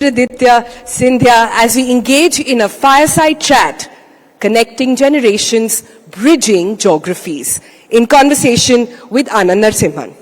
Aditya Sindhya as we engage in a fireside chat, connecting generations, bridging geographies, in conversation with Anand Narasimhan.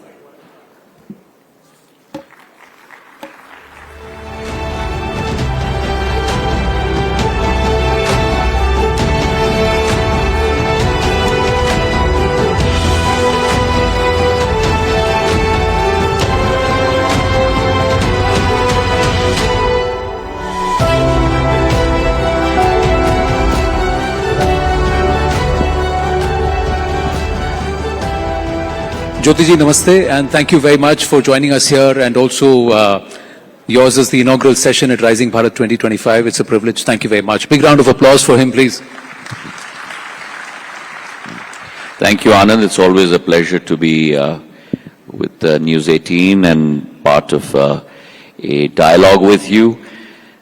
Jyoti ji, namaste, and thank you very much for joining us here, and also yours is the inaugural session at Rising Bharat 2025. It's a privilege. Thank you very much. Big round of applause for him, please. Thank you, Anand. It's always a pleasure to be with News 18 and part of a dialogue with you,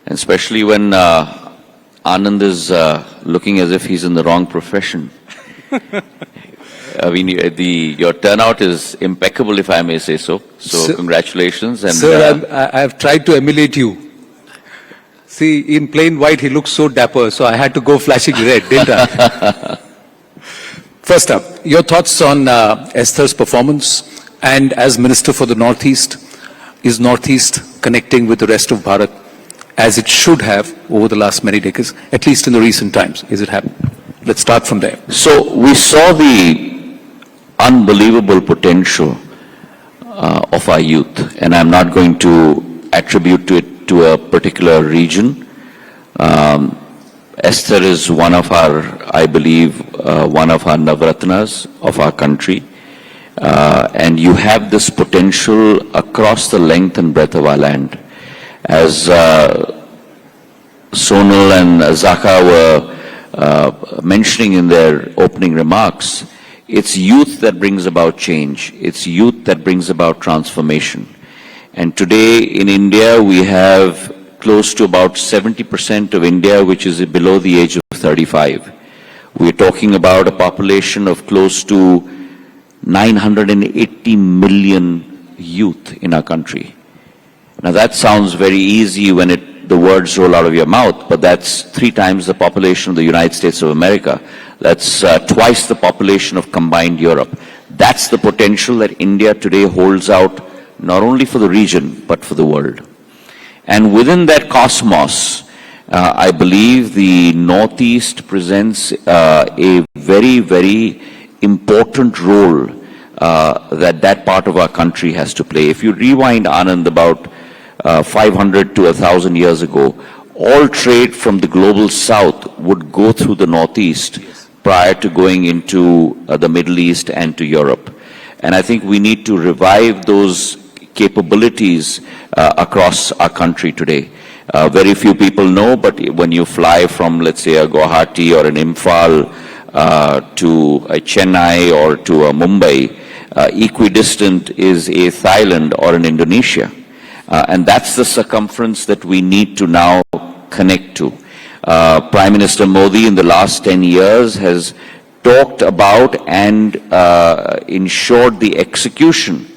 and especially when Anand is looking as if he's in the wrong profession. I mean, your turnout is impeccable, if I may say so. So, sir, congratulations. And, sir, I have tried to emulate you. See, in plain white, he looks so dapper, so I had to go flashing red, didn't I? First up, your thoughts on Esther's performance, and as Minister for the Northeast, is Northeast connecting with the rest of Bharat as it should have over the last many decades, at least in the recent times? Is it happening? Let's start from there. So, we saw the unbelievable potential of our youth, and I'm not going to attribute it to a particular region. Esther is one of our, I believe, one of our Navratnas of our country, and you have this potential across the length and breadth of our land. As Sonal and Zaka were mentioning in their opening remarks, it's youth that brings about change. It's youth that brings about transformation. And today in India, we have close to about 70% of India, which is below the age of 35. We're talking about a population of close to 980 million youth in our country. Now that sounds very easy when the words roll out of your mouth, but that's 3 times the population of the United States of America. That's twice the population of combined Europe. That's the potential that India today holds out, not only for the region, but for the world. And within that cosmos, I believe the Northeast presents a very, very important role that part of our country has to play. If you rewind, Anand, about 500 to 1,000 years ago, all trade from the global south would go through the Northeast prior to going into the Middle East and to Europe. And I think we need to revive those capabilities across our country today. Very few people know, but when you fly from, let's say, a Guwahati or an Imphal to a Chennai or to a Mumbai, equidistant is a Thailand or an Indonesia. And that's the circumference that we need to now connect to. Prime Minister Modi in the last 10 years has talked about and ensured the execution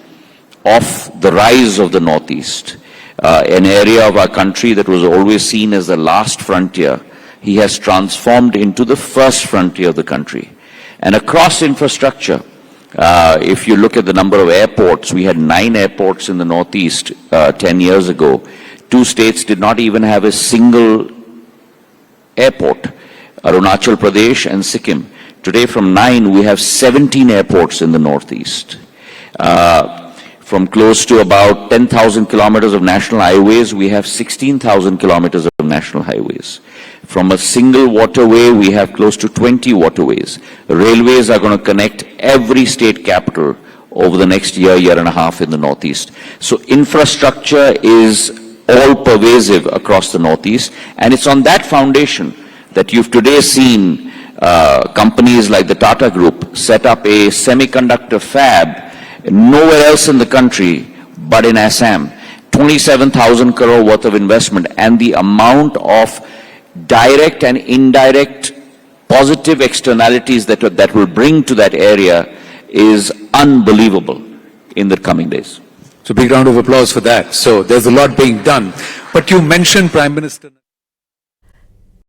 of the rise of the Northeast, an area of our country that was always seen as the last frontier. He has transformed into the first frontier of the country. And across infrastructure, if you look at the number of airports, we had 9 airports in the Northeast 10 years ago. 2 states did not even have a single airport, Arunachal Pradesh and Sikkim. Today from 9, we have 17 airports in the Northeast. From close to about 10,000 kilometers of national highways, we have 16,000 kilometers of national highways. From a single waterway, we have close to 20 waterways. Railways are going to connect every state capital over the next year and a half in the Northeast. So infrastructure is all pervasive across the Northeast, and it's on that foundation that you've today seen companies like the Tata Group set up a semiconductor fab nowhere else in the country but in Assam. 27,000 crore worth of investment, and the amount of direct and indirect positive externalities that will bring to that area is unbelievable in the coming days. So big round of applause for that. So there's a lot being done. But you mentioned Prime Minister